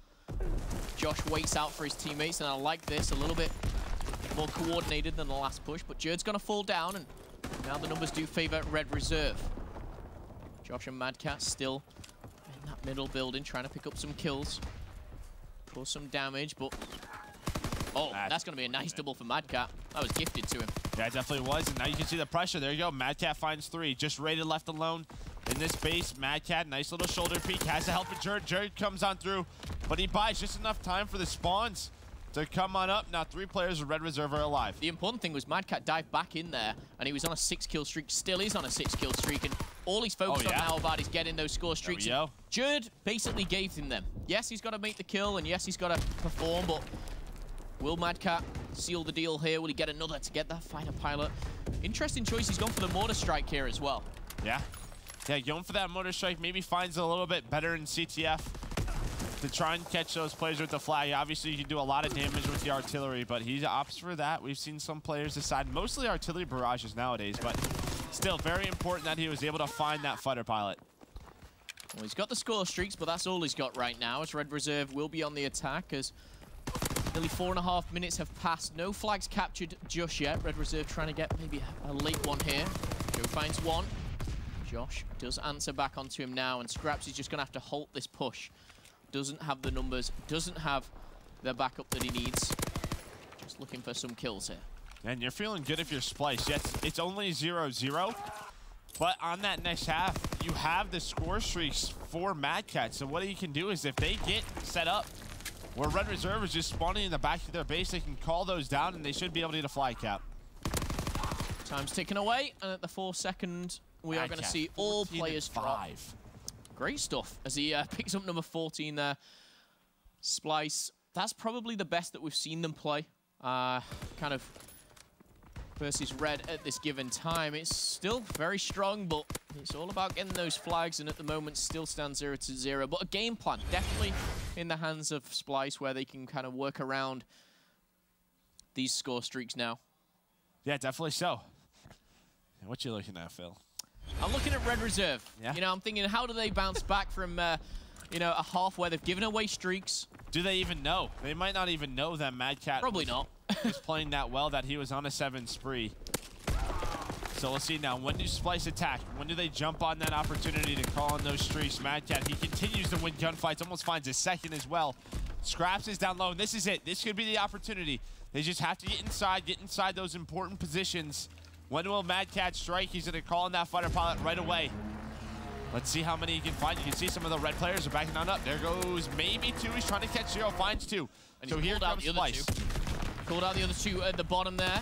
Josh waits out for his teammates, and I like this a little bit more coordinated than the last push, but Jerd's gonna fall down, and now the numbers do favor Red Reserve. Josh and Mad Cat still in that middle building, trying to pick up some kills, cause some damage, but oh, that's gonna be a nice double for Mad Cat. That was gifted to him. Yeah, it definitely was, and now you can see the pressure. There you go. Mad Cat finds 3. Just Rated left alone in this base. Mad Cat, nice little shoulder peek, has the help of Jerd. Jerd comes on through, but he buys just enough time for the spawns to come on up. Now 3 players of Red Reserve are alive. The important thing was Mad Cat dived back in there, and he was on a 6-kill streak, still is on a 6-kill streak, and all he's focused on now about is getting those score streaks. Jerd basically gave him them. Yes, he's got to make the kill, and yes, he's got to perform, but will Mad Cat seal the deal here? Will he get another to get that fighter pilot? Interesting choice. He's gone for the mortar strike here as well. Yeah, going for that mortar strike. Maybe finds it a little bit better in CTF to try and catch those players with the flag. Obviously, you can do a lot of damage with the artillery, but he opts for that. We've seen some players decide, mostly artillery barrages nowadays, but still very important that he was able to find that fighter pilot. Well, he's got the score streaks, but that's all he's got right now, as Red Reserve will be on the attack, as nearly 4.5 minutes have passed. No flags captured just yet. Red Reserve trying to get maybe a late one here. Joe finds one. Josh does answer back onto him now, and Scraps is just going to have to halt this push. Doesn't have the numbers, doesn't have the backup that he needs. Just looking for some kills here. And you're feeling good if you're Splyce. Yes, it's only 0-0, But on that next half, you have the score streaks for Mad Cat. So what you can do is if they get set up where Red Reserve is just spawning in the back of their base, they can call those down and they should be able to get a fly cap. Time's ticking away, and at the 4-second, we are going to see all players drop. Great stuff as he picks up number 14 there. Splyce, that's probably the best that we've seen them play. Kind of versus Red at this given time. It's still very strong, but it's all about getting those flags, and at the moment still stands 0-0. But a game plan definitely in the hands of Splyce where they can kind of work around these score streaks now. Yeah, definitely so. What you looking at, Phil? I'm looking at Red Reserve. Yeah. You know, I'm thinking, how do they bounce back from, you know, a half where they've given away streaks? Do they even know? They might not even know that Mad Cat probably not is playing that well, that he was on a 7 spree. So we'll see now. When do Splyce attack? When do they jump on that opportunity to call on those streaks? Mad Cat, he continues to win gunfights, almost finds a second as well. Scraps is down low, and this is it. This could be the opportunity. They just have to get inside those important positions. When will Mad Cat strike? He's going to call on that fighter pilot right away. Let's see how many he can find. You can see some of the Red players are backing on up. There goes maybe 2. He's trying to catch 0, finds 2. And so here comes Splyce. Called out the other 2 at the bottom there.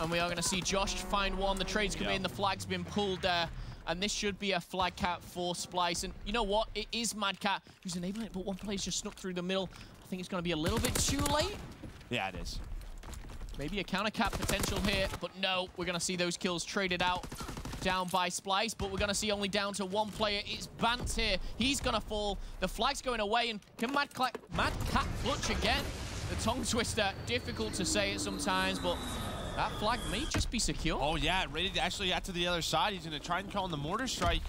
And we are going to see Josh find 1. The trade's come in. The flag's been pulled there. And this should be a flag cap for Splyce. And you know what? It is Mad Cat who's enabling it, but one player's just snuck through the middle. I think it's going to be a little bit too late. Yeah, it is. Maybe a counter cap potential here, but no, we're going to see those kills traded out down by Splyce, but we're going to see only down to 1 player. It's Bant here. He's going to fall. The flag's going away, and can Mad Cat clutch again? The tongue twister, difficult to say it sometimes, but that flag may just be secure. Oh, yeah, ready to actually get to the other side. He's going to try and call in the mortar strike,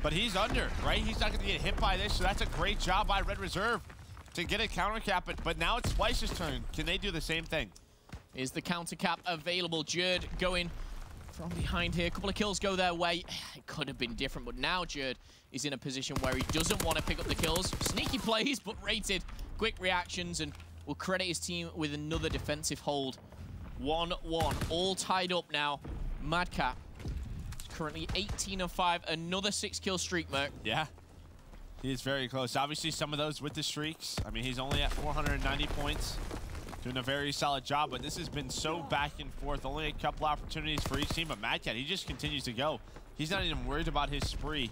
but he's under, right? He's not going to get hit by this, so that's a great job by Red Reserve to get a counter cap, but now it's Splyce's turn. Can they do the same thing? Is the counter cap available? Jerd going from behind here. A couple of kills go their way. It could have been different, but now Jerd is in a position where he doesn't want to pick up the kills. Sneaky plays, but rated. Quick reactions, and will credit his team with another defensive hold. 1-1, all tied up now. Mad Cat is currently 18-5. Another 6-kill streak, Merc. Yeah, he is very close. Obviously, some of those with the streaks. I mean, he's only at 490 points. Doing a very solid job, but this has been so back and forth. Only a couple opportunities for each team, but Mad Cat, he just continues to go. He's not even worried about his spree.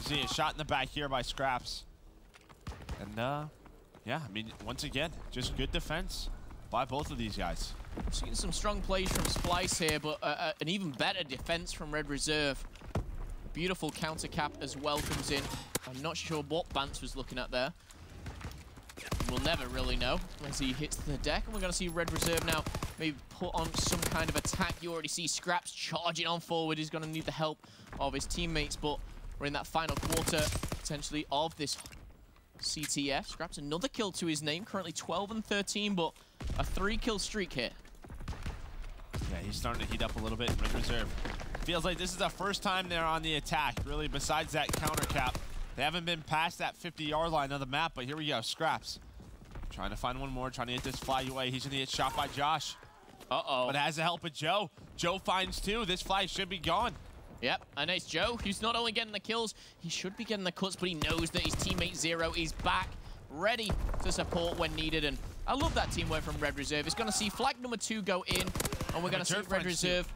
See a shot in the back here by Scraps. And, yeah, I mean, once again, just good defense by both of these guys. We've seen some strong plays from Splyce here, but an even better defense from Red Reserve. A beautiful counter cap as well comes in. I'm not sure what Bance was looking at there. We'll never really know as he hits the deck. And we're going to see Red Reserve now maybe put on some kind of attack. You already see Scraps charging on forward. He's going to need the help of his teammates, but we're in that final quarter, potentially, of this CTF. Scraps another kill to his name, currently 12-13, but a 3-kill streak here. Yeah, he's starting to heat up a little bit in Red Reserve. Feels like this is the first time they're on the attack, really, besides that counter cap. They haven't been past that 50-yard line of the map, but here we go. Scraps trying to find one more, trying to get this flag away. He's going to get shot by Josh. Uh-oh. But has the help of Joe. Joe finds 2. This flag should be gone. Yep, and it's Joe who's not only getting the kills, he should be getting the cuts, but he knows that his teammate Zero is back, ready to support when needed. And I love that teamwork from Red Reserve. It's going to see flag number 2 go in, and we're going to see Red Reserve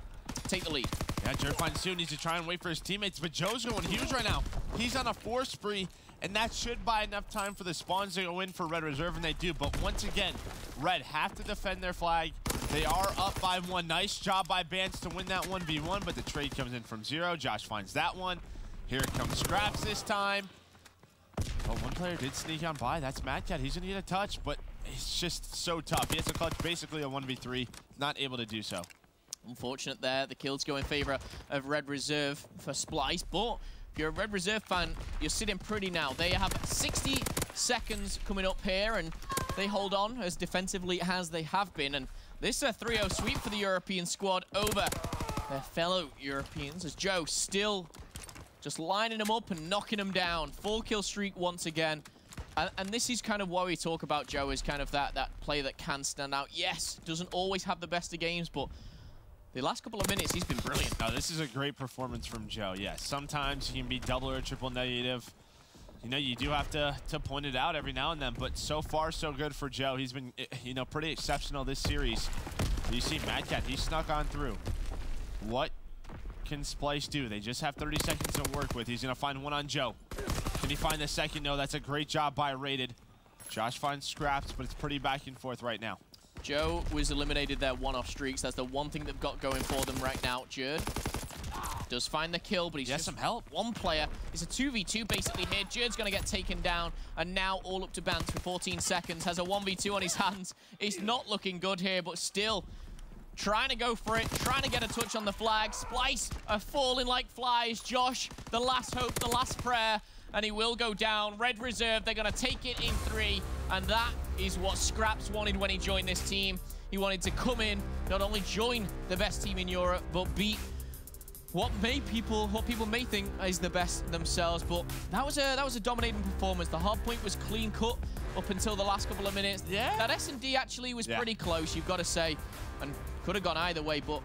take the lead. Yeah, Jerd finds 2, needs to try and wait for his teammates, but Joe's going huge right now. He's on a 4 spree, and that should buy enough time for the spawns to go in for Red Reserve, and they do. But once again, Red have to defend their flag. They are up by 1. Nice job by Bance to win that 1v1, but the trade comes in from 0. Josh finds that one. Here comes Scraps this time. Oh, one player did sneak on by. That's Mad Cat. He's going to get a touch, but it's just so tough. He has to clutch basically a 1v3. Not able to do so. Unfortunate there. The kills go in favor of Red Reserve for Splyce, but if you're a Red Reserve fan, you're sitting pretty now. They have 60 seconds coming up here, and they hold on as defensively as they have been. And this is a 3-0 sweep for the European squad over their fellow Europeans, as Joe still just lining them up and knocking them down. 4-kill streak once again. And this is kind of why we talk about Joe as kind of that player that can stand out. Yes, doesn't always have the best of games, but the last couple of minutes, he's been brilliant. Now, this is a great performance from Joe. Yes, sometimes he can be double or triple negative. You know, you do have to point it out every now and then, but so far, so good for Joe. He's been, you know, pretty exceptional this series. You see Mad Cat, he snuck on through. What can Splyce do? They just have 30 seconds to work with. He's going to find one on Joe. Can he find the second? No, that's a great job by Rated. Josh finds scraps, but it's pretty back and forth right now. Joe was eliminated their one-off streaks. That's the one thing they've got going for them right now. Jerd does find the kill, but he's just some help. One player. It's a 2v2 basically here. Jerd's going to get taken down, and now all up to Bance for 14 seconds. Has a 1v2 on his hands. It's not looking good here, but still trying to go for it, trying to get a touch on the flag. Splyce are falling like flies. Josh, the last hope, the last prayer, and he will go down. Red Reserve, they're going to take it in 3, and that is what Scraps wanted when he joined this team. He wanted to come in, not only join the best team in Europe, but beat what people may think is the best themselves. But that was a dominating performance. The hard point was clean cut up until the last couple of minutes. Yeah. That S&D actually was pretty close, you've got to say, and could have gone either way, but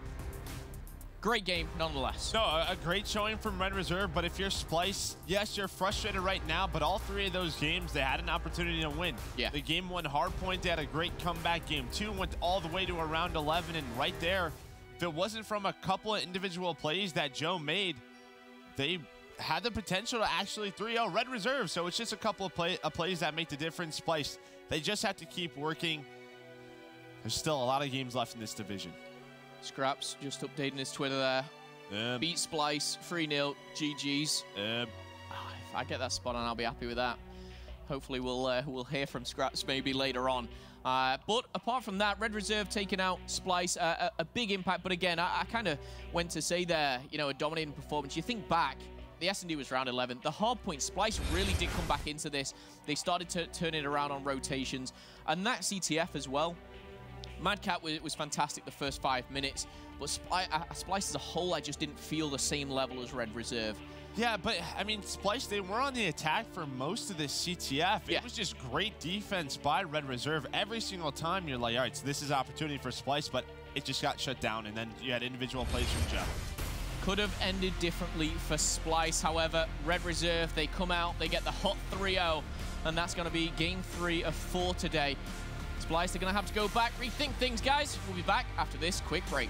great game nonetheless. No, a great showing from Red Reserve, but if you're Splyce, yes, you're frustrated right now, but all 3 of those games, they had an opportunity to win. Yeah. The game 1 hard point, they had a great comeback. Game 2 went all the way to around 11, and right there, if it wasn't from a couple of individual plays that Joe made, they had the potential to actually 3-0 Red Reserve. So it's just a couple of plays that make the difference. Splyce, they just have to keep working. There's still a lot of games left in this division. Scraps just updating his Twitter there. Beat Splyce, 3-0, GG's. If I get that spot on, I'll be happy with that. Hopefully we'll hear from Scraps maybe later on. But apart from that, Red Reserve taking out Splyce, a big impact. But again, I kind of went to say there, you know, a dominating performance. You think back, the S&D was round 11. The hard point, Splyce really did come back into this. They started to turn it around on rotations. And that CTF as well. Mad Cat was fantastic the first 5 minutes. But Splyce as a whole, I just didn't feel the same level as Red Reserve. Yeah, but, I mean, Splyce, they were on the attack for most of this CTF. Yeah. It was just great defense by Red Reserve. Every single time you're like, all right, so this is opportunity for Splyce, but it just got shut down, and then you had individual plays from Joe. Could have ended differently for Splyce. However, Red Reserve, they come out, they get the hot 3-0, and that's going to be game 3 of 4 today. Splyce, they're going to have to go back, rethink things, guys. We'll be back after this quick break.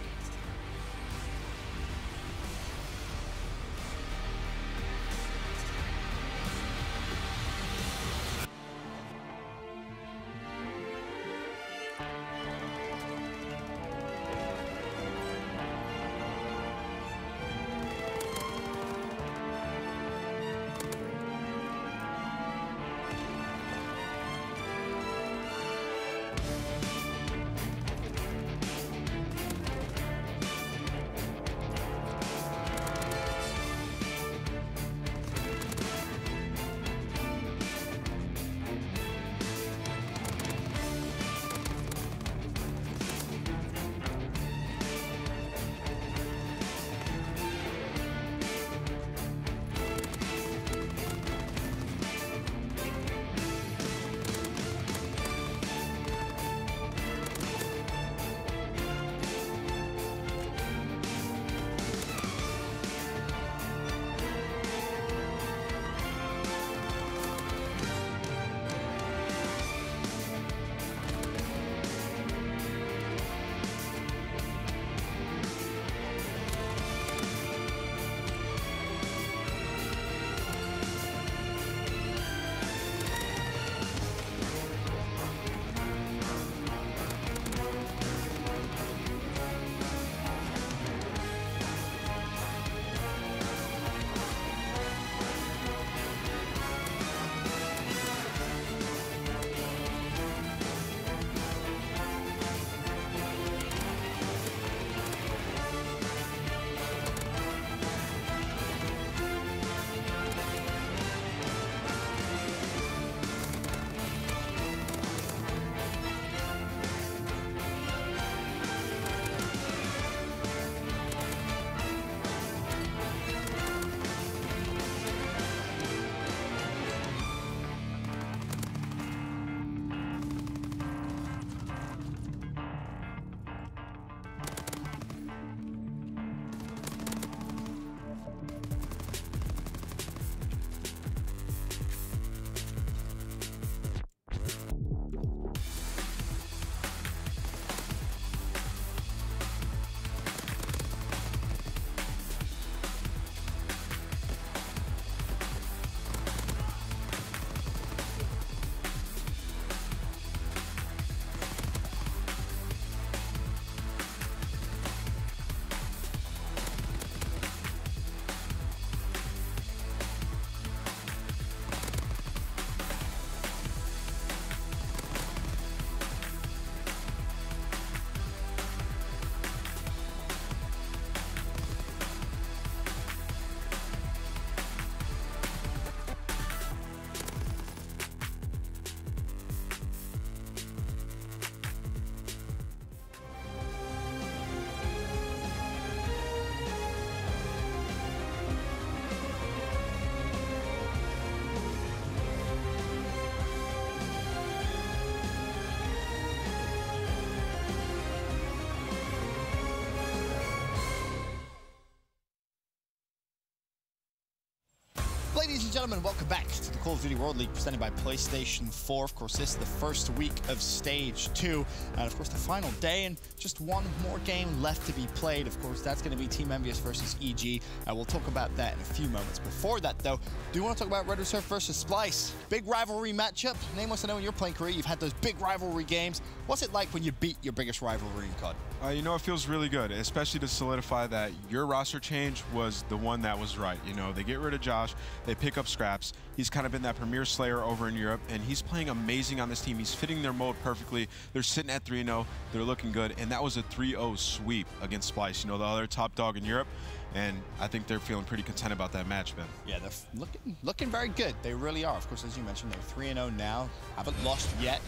and gentlemen, welcome back to the Call of Duty World League presented by PlayStation 4. Of course, this is the first week of Stage 2, and of course the final day, and just one more game left to be played. Of course, that's going to be Team Envious versus EG. We'll talk about that in a few moments. Before that, though, do you want to talk about Red Reserve versus Splyce? Big rivalry matchup. Name wants to know in your playing career, you've had those big rivalry games. What's it like when you beat your biggest rivalry in COD? You know, it feels really good, especially to solidify that your roster change was the one that was right. You know, they get rid of Josh, they pick up Scraps. He's kind of been that premier slayer over in Europe, and he's playing amazing on this team. He's fitting their mold perfectly. They're sitting at 3-0. They're looking good, and that was a 3-0 sweep against Splyce, you know, the other top dog in Europe. And I think they're feeling pretty content about that match, man. Yeah, they're looking very good. They really are. Of course, as you mentioned, they're 3-0 now. Haven't lost yet.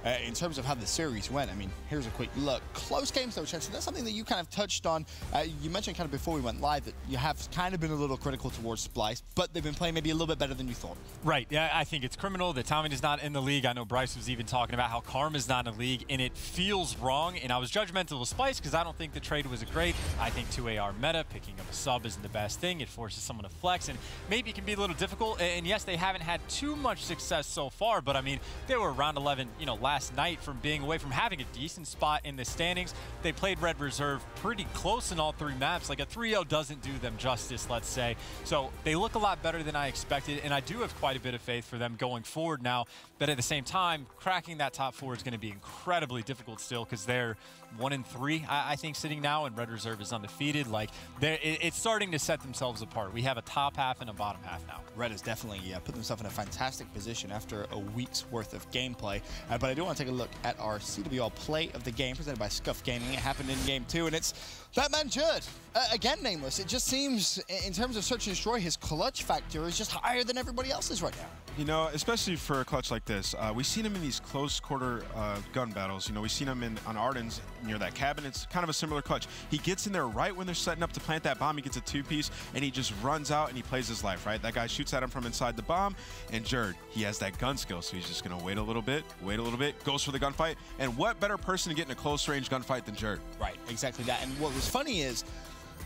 And in terms of how the series went, I mean, here's a quick look. Close games, though, Chance. That's something that you kind of touched on. You mentioned kind of before we went live that you have kind of been a little critical towards Splyce, but they've been playing maybe a little bit better than you thought. Right. Yeah, I think it's criminal that Tommy is not in the league. I know Bryce was even talking about how Karma's not in the league, and it feels wrong. And I was judgmental of Splyce because I don't think the trade was great. I think 2AR meta, picking up a sub isn't the best thing. It forces someone to flex, and maybe it can be a little difficult. And yes, they haven't had too much success so far, but I mean, they were round 11, you know, last night from being away from having a decent spot in the standings. They played Red Reserve pretty close in all three maps. Like a 3-0 doesn't do them justice, let's say. So they look a lot better than I expected, and I do have quite a bit of faith for them going forward now. But at the same time, cracking that top 4 is going to be incredibly difficult still because they're 1-3, I think, sitting now, and Red Reserve is undefeated. Like, it's starting to set themselves apart. We have a top half and a bottom half now. Red has definitely put themselves in a fantastic position after a week's worth of gameplay. But I do want to take a look at our CWL play of the game presented by Scuff Gaming. It happened in game 2, and it's that man Jerd, again nameless. It just seems, in terms of search and destroy, his clutch factor is just higher than everybody else's right now. You know, especially for a clutch like this, we've seen him in these close quarter gun battles. You know, we've seen him on Arden's near that cabin. It's kind of a similar clutch. He gets in there right when they're setting up to plant that bomb. He gets a 2-piece, and he just runs out and he plays his life, right? That guy shoots at him from inside the bomb, and Jerd, he has that gun skill, so he's just going to wait a little bit, goes for the gunfight. And what better person to get in a close-range gunfight than Jerd? Right, exactly that. And what was funny is,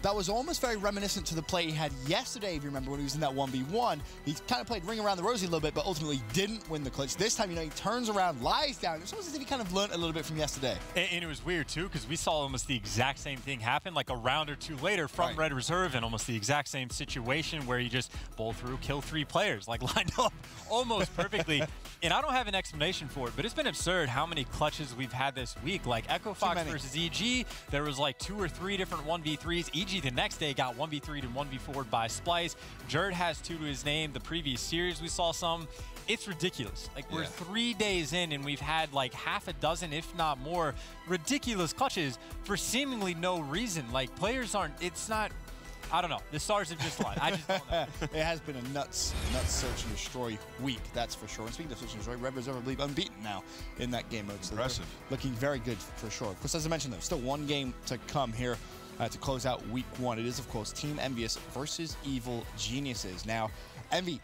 that was almost very reminiscent to the play he had yesterday, if you remember, when he was in that 1v1. He kind of played ring around the rosy a little bit, but ultimately didn't win the clutch. This time, you know, he turns around, lies down. It's almost as if he kind of learned a little bit from yesterday. And it was weird, too, because we saw almost the exact same thing happen, like a round or two later from Red Reserve, and almost the exact same situation where you just bowl through, kill 3 players, like lined up almost perfectly. And I don't have an explanation for it, but it's been absurd how many clutches we've had this week. Like Echo Fox versus EG, there was like 2 or 3 different 1v3s. EG the next day got 1v3'd and 1v4'd by Splyce. Jerd has 2 to his name. The previous series we saw some. It's ridiculous. Like, we're 3 days in and we've had like half a dozen, if not more, ridiculous clutches for seemingly no reason. Like, players aren't, it's not, I don't know. The stars have just aligned. I just don't know. It has been a nuts search and destroy week, that's for sure. And speaking of search and destroy, Red Reserve, I believe, unbeaten now in that game mode. So impressive. Looking very good for sure. Of course, as I mentioned, though, still one game to come here to close out week 1. It is, of course, Team Envious versus Evil Geniuses. Now, Envy